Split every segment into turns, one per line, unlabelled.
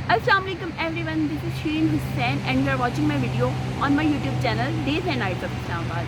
Assalamualaikum everyone, this is Shireen Hussain and you are watching my video on my YouTube channel Days and Nights of Islamabad.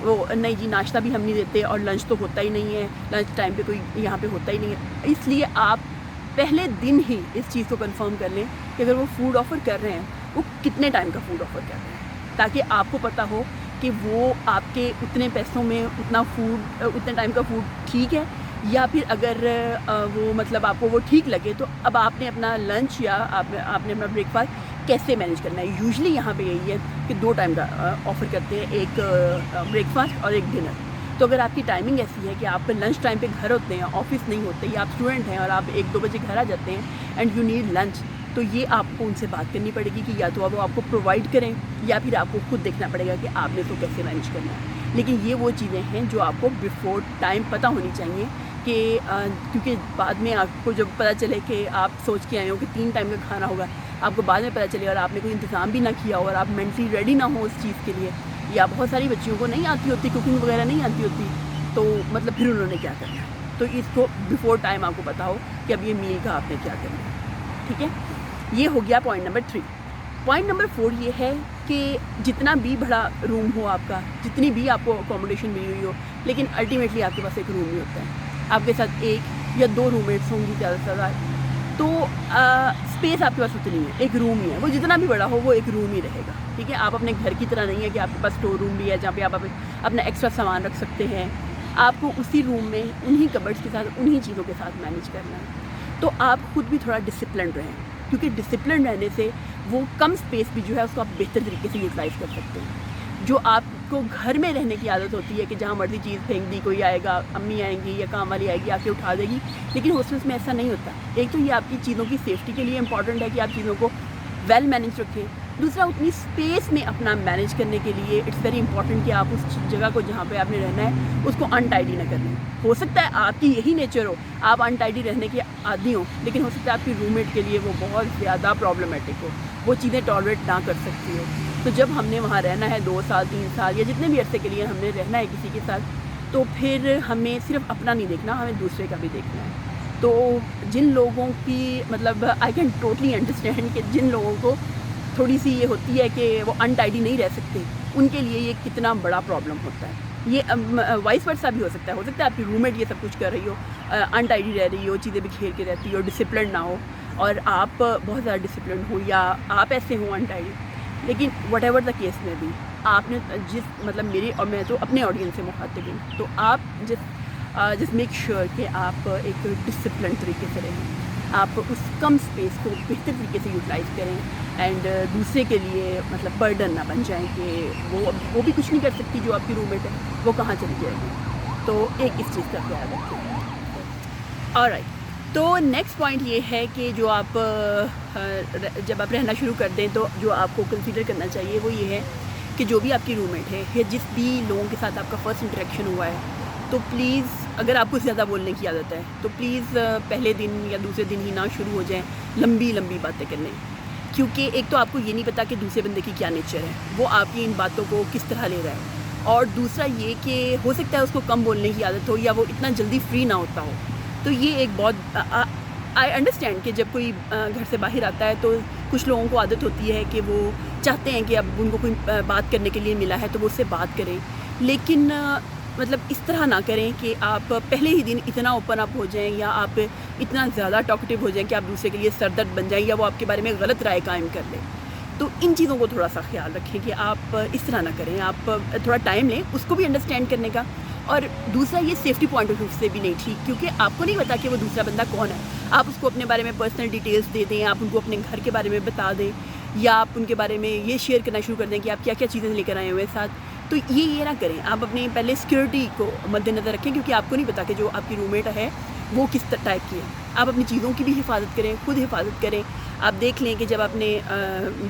وہ نہیں جی ناشتہ بھی ہم نہیں دیتے اور لنچ تو ہوتا ہی نہیں ہے، لنچ ٹائم پہ کوئی یہاں پہ ہوتا ہی نہیں ہے. اس لیے آپ پہلے دن ہی اس چیز کو کنفرم کر لیں کہ اگر وہ فوڈ آفر کر رہے ہیں وہ کتنے ٹائم کا فوڈ آفر کر رہے ہیں، تاکہ آپ کو پتہ ہو کہ وہ آپ کے اتنے پیسوں میں اتنا فوڈ اتنے ٹائم کا فوڈ ٹھیک ہے، یا پھر اگر وہ مطلب آپ کو وہ ٹھیک لگے تو اب آپ نے اپنا لنچ یا آپ نے اپنا بریک فاسٹ کیسے مینیج کرنا ہے. یوزلی یہاں پہ یہی ہے کہ 2 ٹائم کا آفر کرتے ہیں، ایک بریک فاسٹ اور ایک ڈنر. تو اگر آپ کی ٹائمنگ ایسی ہے کہ آپ لنچ ٹائم پہ گھر ہوتے ہیں، آفس نہیں ہوتے، یا آپ اسٹوڈنٹ ہیں اور آپ 1-2 بجے گھر آ جاتے ہیں اینڈ یو نیڈ لنچ، تو یہ آپ کو ان سے بات کرنی پڑے گی کہ یا تو وہ آپ کو پرووائڈ کریں یا پھر آپ کو خود دیکھنا پڑے گا کہ آپ نے تو کیسے مینیج کرنا ہے. لیکن یہ وہ چیزیں ہیں جو آپ کو بیفور ٹائم پتہ ہونی چاہیے کہ کیونکہ بعد میں آپ کو جب پتہ چلے کہ آپ سوچ کے آئے ہو کہ 3 ٹائم کا کھانا ہوگا، آپ کو بعد میں پتہ چلے اور آپ نے کوئی انتظام بھی نہ کیا ہو اور آپ مینٹلی ریڈی نہ ہو اس چیز کے لیے، یا بہت ساری بچیوں کو نہیں آتی ہوتی، کوکنگ وغیرہ نہیں آتی ہوتی، تو مطلب پھر انہوں نے کیا کرنا ہے. تو اس کو بیفور ٹائم آپ کو پتہ ہو کہ اب یہ میل کا آپ نے کیا کرنا ہے. ٹھیک ہے، یہ ہو گیا پوائنٹ نمبر 3. پوائنٹ نمبر 4 یہ ہے کہ جتنا بھی بڑا روم ہو آپ کا، جتنی بھی آپ کو اکوموڈیشن ملی ہوئی ہو، لیکن الٹیمیٹلی آپ کے پاس ایک روم ہی ہوتا ہے. آپ کے ساتھ 1 یا 2 روم میٹس ہوں گی زیادہ سے زیادہ، تو اسپیس آپ کے پاس اتنی ہے، ایک روم ہی ہے، وہ جتنا بھی بڑا ہو وہ ایک روم ہی رہے گا. ٹھیک ہے، آپ اپنے گھر کی طرح نہیں ہے کہ آپ کے پاس اسٹور روم بھی ہے جہاں پہ آپ اپنا ایکسٹرا سامان رکھ سکتے ہیں. آپ کو اسی روم میں انہی کبرڈس کے ساتھ انہی چیزوں کے ساتھ مینیج کرنا ہے. تو آپ خود بھی تھوڑا ڈسپلنڈ رہیں، کیونکہ ڈسپلن رہنے سے وہ کم اسپیس بھی جو ہے اس کو آپ بہتر طریقے سے یوٹیلائز کر سکتے ہیں. جو آپ کو گھر میں رہنے کی عادت ہوتی ہے کہ جہاں مرضی چیز پھینک دی، کوئی آئے گا، امی آئیں گی یا کام والی آئے گی، آ کے اٹھا دے گی، لیکن ہاسٹلس میں ایسا نہیں ہوتا. ایک تو یہ آپ کی چیزوں کی سیفٹی کے لیے امپورٹنٹ ہے کہ آپ چیزوں کو ویل مینیج رکھیں. دوسرا اتنی اسپیس میں اپنا مینیج کرنے کے لیے اٹس ویری امپورٹنٹ کہ آپ اس جگہ کو جہاں پہ آپ نے رہنا ہے اس کو انٹائڈی نہ کریں. ہو سکتا ہے آپ کی یہی نیچر ہو، آپ انٹائڈی رہنے کے عادی ہوں، لیکن ہو سکتا ہے آپ کی روم میٹ کے لیے وہ بہت زیادہ پرابلمٹک ہو، وہ چیزیں ٹالریٹ نہ کر سکتی ہو. تو جب ہم نے وہاں رہنا ہے 2 سال 3 سال یا جتنے بھی عرصے کے لیے ہم نے رہنا ہے کسی کے ساتھ، تو پھر ہمیں صرف اپنا نہیں دیکھنا، ہمیں دوسرے کا بھی دیکھنا ہے. تو جن لوگوں کی مطلب آئی کین ٹوٹلی انڈرسٹینڈ کہ جن لوگوں کو تھوڑی سی یہ ہوتی ہے کہ وہ انٹائڈی نہیں رہ سکتے، ان کے لیے یہ کتنا بڑا پرابلم ہوتا ہے. یہ وائس ورسا بھی ہو سکتا ہے آپ کی روم میٹ یہ سب کچھ کر رہی ہو، انٹائڈی رہ رہی ہو، چیزیں بکھیر کے رہتی ہو، ڈسپلن نہ ہو، اور آپ بہت زیادہ ڈسپلن ہو یا آپ ایسے ہوں انٹائڈی. لیکن وٹ ایور دا کیس میں بھی آپ نے جس مطلب میری اور میں تو اپنے آڈینس سے مخاطب ہوں، تو آپ جس میک شیور کہ آپ ایک ڈسپلن طریقے سے رہیں، آپ اس کم اسپیس کو بہتر طریقے سے یوٹیلائز کریں اینڈ دوسرے کے لیے مطلب برڈن نہ بن جائیں کہ وہ بھی کچھ نہیں کر سکتی جو آپ کی روم میٹ ہے، وہ کہاں چلی جائے گی. تو ایک اس چیز کا خیال رکھیں. آلرائٹ، تو نیکسٹ پوائنٹ یہ ہے کہ جو آپ جب آپ رہنا شروع کر دیں تو جو آپ کو کنسیڈر کرنا چاہیے وہ یہ ہے کہ جو بھی آپ کی روم میٹ ہے یا جس بھی لوگوں کے ساتھ آپ کا فرسٹ انٹریکشن ہوا ہے، تو پلیز اگر آپ کو زیادہ بولنے کی عادت ہے تو پلیز پہلے دن یا دوسرے دن ہی نہ شروع ہو جائیں لمبی لمبی باتیں کرنے. کیونکہ ایک تو آپ کو یہ نہیں پتا کہ دوسرے بندے کی کیا نیچر ہے، وہ آپ کی ان باتوں کو کس طرح لے رہا ہے، اور دوسرا یہ کہ ہو سکتا ہے اس کو کم بولنے کی عادت ہو یا وہ اتنا جلدی فری نہ ہوتا ہو. تو یہ ایک بہت آئی انڈرسٹینڈ کہ جب کوئی گھر سے باہر آتا ہے تو کچھ لوگوں کو عادت ہوتی ہے کہ وہ چاہتے ہیں کہ اب ان کو کوئی بات کرنے کے لیے ملا ہے تو وہ اس سے بات کریں، لیکن مطلب اس طرح نہ کریں کہ آپ پہلے ہی دن اتنا اوپن اپ ہو جائیں یا آپ اتنا زیادہ ٹاکٹیو ہو جائیں کہ آپ دوسرے کے لیے سر درد بن جائیں یا وہ آپ کے بارے میں غلط رائے قائم کر لیں. تو ان چیزوں کو تھوڑا سا خیال رکھیں کہ آپ اس طرح نہ کریں، آپ تھوڑا ٹائم لیں اس کو بھی انڈرسٹینڈ کرنے کا. اور دوسرا یہ سیفٹی پوائنٹ آف ویو سے بھی نہیں ٹھیک، کیونکہ آپ کو نہیں پتا کہ وہ دوسرا بندہ کون ہے. آپ اس کو اپنے بارے میں پرسنل ڈیٹیلز دے دیں، آپ ان کو اپنے گھر کے بارے میں بتا دیں، یا آپ ان کے بارے میں یہ شیئر کرنا شروع کر دیں کہ آپ کیا کیا چیزیں لے کر آئے ہوئے ساتھ. تو یہ نہ کریں. آپ اپنی پہلے سیکورٹی کو مد نظر رکھیں، کیونکہ آپ کو نہیں پتا کہ جو آپ کی روم میٹ ہے وہ کس ٹائپ کی ہے. آپ اپنی چیزوں کی بھی حفاظت کریں، خود حفاظت کریں. آپ دیکھ لیں کہ جب آپ نے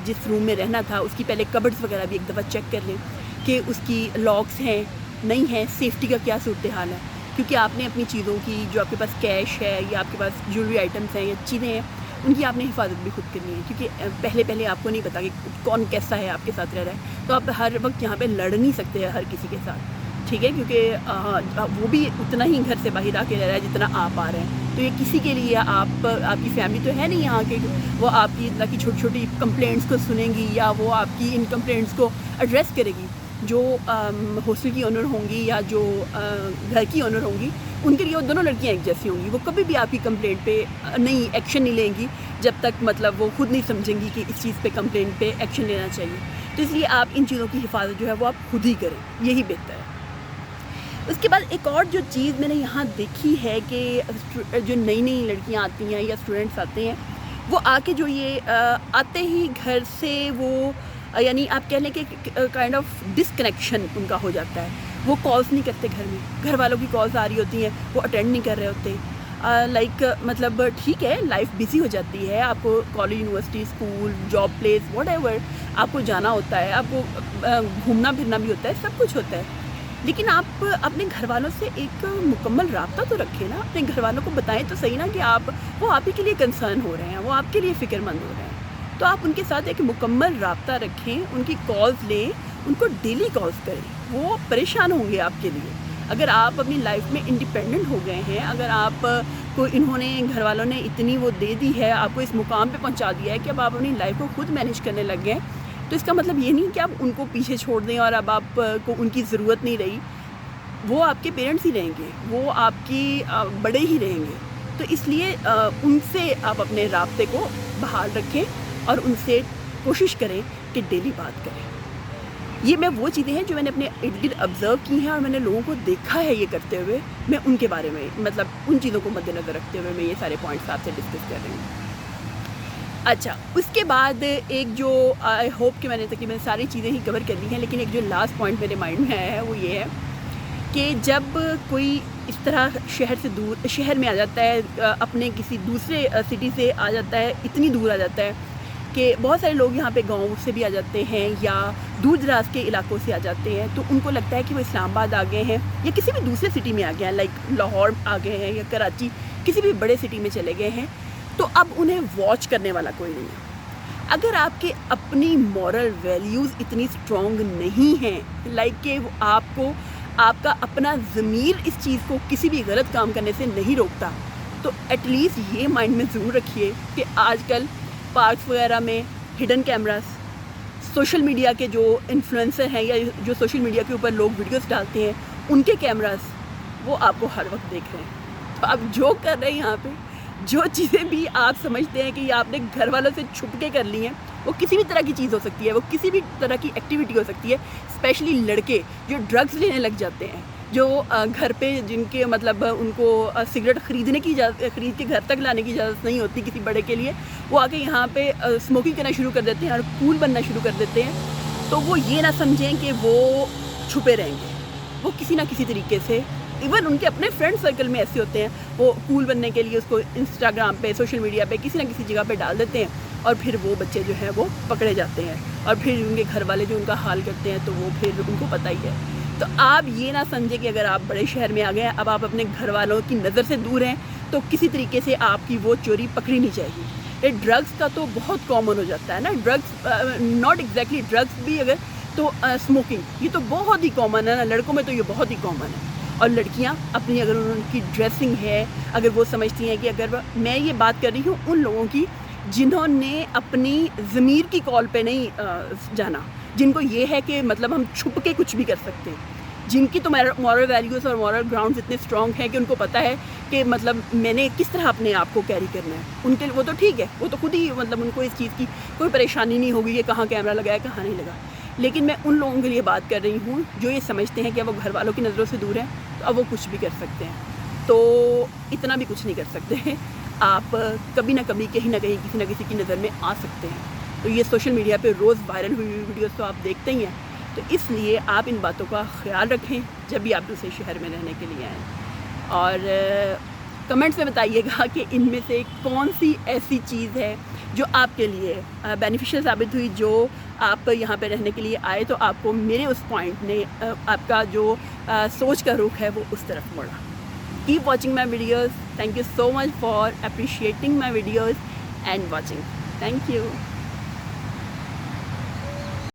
جس روم میں رہنا تھا اس کی پہلے کبرڈس وغیرہ بھی ایک دفعہ چیک کر لیں کہ اس کی لاکس ہیں نہیں ہیں، سیفٹی کا کیا صورتحال ہے. کیونکہ آپ نے اپنی چیزوں کی جو آپ کے پاس کیش ہے یا آپ کے پاس جیولری آئٹمس ہیں یا چیزیں ہیں ان کی آپ نے حفاظت بھی خود کرنی ہے، کیونکہ پہلے آپ کو نہیں پتا کہ کون کیسا ہے آپ کے ساتھ رہ رہا ہے. تو آپ ہر وقت یہاں پہ لڑ نہیں سکتے ہیں ہر کسی کے ساتھ. ٹھیک ہے، کیونکہ وہ بھی اتنا ہی گھر سے باہر آ کے رہ رہا ہے جتنا آپ آ رہے ہیں. تو یہ کسی کے لیے آپ کی فیملی تو ہے نہیں یہاں کے وہ آپ کی اتنا کی چھوٹی چھوٹی کمپلینٹس کو سنیں گی یا وہ آپ کی ان کمپلینٹس کو ایڈریس کرے گی. جو ہاسٹل کی اونر ہوں گی یا جو گھر کی اونر ہوں گی، ان کے لیے وہ دونوں لڑکیاں ایک جیسی ہوں گی. وہ کبھی بھی آپ کی کمپلینٹ پہ نہیں ایکشن نہیں لیں گی جب تک مطلب وہ خود نہیں سمجھیں گی کہ اس چیز پہ کمپلینٹ پہ ایکشن لینا چاہیے. تو اس لیے آپ ان چیزوں کی حفاظت جو ہے وہ آپ خود ہی کریں، یہی بہتر ہے. اس کے بعد ایک اور جو چیز میں نے یہاں دیکھی ہے کہ جو نئی نئی لڑکیاں آتی ہیں یا اسٹوڈنٹس آتے ہیں، وہ آ کے جو یہ آتے ہی گھر سے وہ یعنی آپ کہہ لیں کہ کائنڈ آف ڈسکنیکشن ان کا ہو جاتا ہے. وہ کالس نہیں کرتے گھر میں، گھر والوں کی کالس آ رہی ہوتی ہیں وہ اٹینڈ نہیں کر رہے ہوتے. لائک مطلب ٹھیک ہے لائف بزی ہو جاتی ہے، آپ کو college university school job place what ever آپ کو جانا ہوتا ہے، آپ کو گھومنا پھرنا بھی ہوتا ہے، سب کچھ ہوتا ہے. لیکن آپ اپنے گھر والوں سے ایک مکمل رابطہ تو رکھیں نا. اپنے گھر والوں کو بتائیں تو صحیح نا کہ وہ آپ ہی کے لیے کنسرن ہو رہے ہیں، وہ آپ کے لیے فکر مند ہو رہے ہیں. تو آپ ان کے ساتھ ایک مکمل رابطہ رکھیں، ان کی کالز لیں، ان کو ڈیلی کالز کریں. وہ پریشان ہوں گے آپ کے لیے. اگر آپ اپنی لائف میں انڈیپینڈنٹ ہو گئے ہیں، اگر آپ کو انہوں نے گھر والوں نے اتنی وہ دے دی ہے، آپ کو اس مقام پہ پہنچا دیا ہے کہ اب آپ اپنی لائف کو خود مینیج کرنے لگ گئے، تو اس کا مطلب یہ نہیں کہ آپ ان کو پیچھے چھوڑ دیں اور اب آپ کو ان کی ضرورت نہیں رہی. وہ آپ کے پیرنٹس ہی رہیں گے، وہ آپ کی بڑے ہی رہیں گے. تو اس لیے ان سے آپ اپنے رابطے کو بحال رکھیں اور ان سے کوشش کریں کہ ڈیلی بات کریں. یہ میں وہ چیزیں ہیں جو میں نے اپنے ارد گرد آبزرو کی ہیں اور میں نے لوگوں کو دیکھا ہے یہ کرتے ہوئے. میں ان کے بارے میں مطلب ان چیزوں کو مد نظر رکھتے ہوئے میں یہ سارے پوائنٹس آپ سے ڈسکس کر رہی ہوں. اچھا، اس کے بعد ایک جو آئی ہوپ کہ میں نے تقریباً ساری چیزیں ہی کور کر لی ہیں، لیکن ایک جو لاسٹ پوائنٹ میرے مائنڈ میں آیا ہے وہ یہ ہے کہ جب کوئی اس طرح شہر میں آ جاتا ہے، اپنے کسی دوسرے سٹی سے آ جاتا ہے، اتنی دور آ جاتا ہے کہ بہت سارے لوگ یہاں پہ گاؤں سے بھی آ جاتے ہیں یا دور دراز کے علاقوں سے آ جاتے ہیں، تو ان کو لگتا ہے کہ وہ اسلام آباد آ گئے ہیں یا کسی بھی دوسرے سٹی میں آ گئے ہیں، لائک لاہور آ گئے ہیں یا کراچی کسی بھی بڑے سٹی میں چلے گئے ہیں، تو اب انہیں واچ کرنے والا کوئی نہیں ہے. اگر آپ کے اپنی مورل ویلیوز اتنی اسٹرانگ نہیں ہیں، لائک کہ آپ کا اپنا ضمیر اس چیز کو کسی بھی غلط کام کرنے سے نہیں روکتا، تو ایٹ لیسٹ یہ مائنڈ میں ضرور رکھیے کہ آج کل پارکس وغیرہ میں ہڈن کیمراز، سوشل میڈیا کے جو انفلوئنسر ہیں یا جو سوشل میڈیا کے اوپر لوگ ویڈیوز ڈالتے ہیں، ان کے کیمراز وہ آپ کو ہر وقت دیکھ رہے ہیں. تو آپ جو کر رہے ہیں یہاں پہ، جو چیزیں بھی آپ سمجھتے ہیں کہ یہ آپ نے گھر والوں سے چھپ کے کر لی ہیں، وہ کسی بھی طرح کی چیز ہو سکتی ہے، وہ کسی بھی طرح کی ایکٹیویٹی ہو سکتی ہے. اسپیشلی لڑکے جو ڈرگز لینے لگ جاتے ہیں، جو گھر پہ جن کے مطلب ان کو سگریٹ خرید کے گھر تک لانے کی اجازت نہیں ہوتی کسی بڑے کے لیے، وہ آ کے یہاں پہ اسموکنگ کرنا شروع کر دیتے ہیں اور کول بننا شروع کر دیتے ہیں. تو وہ یہ نہ سمجھیں کہ وہ چھپے رہیں گے، وہ کسی نہ کسی طریقے سے ایون ان کے اپنے فرینڈ سرکل میں ایسے ہوتے ہیں، وہ کول بننے کے لیے اس کو انسٹاگرام پہ سوشل میڈیا پہ کسی نہ کسی جگہ پہ ڈال دیتے ہیں، اور پھر وہ بچے جو ہیں وہ پکڑے جاتے ہیں، اور پھر ان کے گھر والے جو ان کا حال کرتے ہیں تو وہ پھر ان کو پتہ ہی ہے. تو آپ یہ نہ سمجھیں کہ اگر آپ بڑے شہر میں آ گئے ہیں، اب آپ اپنے گھر والوں کی نظر سے دور ہیں، تو کسی طریقے سے آپ کی وہ چوری پکڑی نہیں جائے گی. یہ ڈرگس کا تو بہت کامن ہو جاتا ہے نا، ڈرگس ناٹ ایگزیکٹلی ڈرگس بھی اگر تو اسموکنگ یہ تو بہت ہی کامن ہے نا، لڑکوں میں تو یہ بہت ہی کامن ہے. اور لڑکیاں اپنی اگر ان کی ڈریسنگ ہے، اگر وہ سمجھتی ہیں کہ اگر میں یہ بات کر رہی ہوں ان لوگوں کی جنہوں نے اپنی ضمیر کی کال پہ نہیں جانا، جن کو یہ ہے کہ مطلب ہم چھپ کے کچھ بھی کر سکتے ہیں، جن کی تو مورل ویلیوز اور مورل گراؤنڈز اتنے اسٹرانگ ہیں کہ ان کو پتہ ہے کہ مطلب میں نے کس طرح اپنے آپ کو کیری کرنا ہے. ان کے وہ تو ٹھیک ہے، وہ تو خود ہی مطلب ان کو اس چیز کی کوئی پریشانی نہیں ہوگی کہ کہاں کیمرہ لگا ہے کہاں نہیں لگا. لیکن میں ان لوگوں کے لیے بات کر رہی ہوں جو یہ سمجھتے ہیں کہ وہ گھر والوں کی نظروں سے دور ہیں، تو اب وہ کچھ بھی کر سکتے ہیں. تو اتنا بھی کچھ نہیں کر سکتے ہیں، آپ کبھی نہ کبھی کہیں نہ کہیں کسی نہ کسی کی نظر میں آ سکتے ہیں. تو یہ سوشل میڈیا پہ روز وائرل ہوئی ویڈیوز تو آپ دیکھتے ہی ہیں. تو اس لیے آپ ان باتوں کا خیال رکھیں جب بھی آپ دوسرے شہر میں رہنے کے لیے آئیں. اور کمنٹس میں بتائیے گا کہ ان میں سے کون سی ایسی چیز ہے جو آپ کے لیے بینیفیشیل ثابت ہوئی، جو آپ یہاں پہ رہنے کے لیے آئے تو آپ کو میرے اس پوائنٹ نے آپ کا جو سوچ کا رخ ہے وہ اس طرف موڑا. Keep watching my videos. Thank you so much for appreciating my videos and watching. Thank you.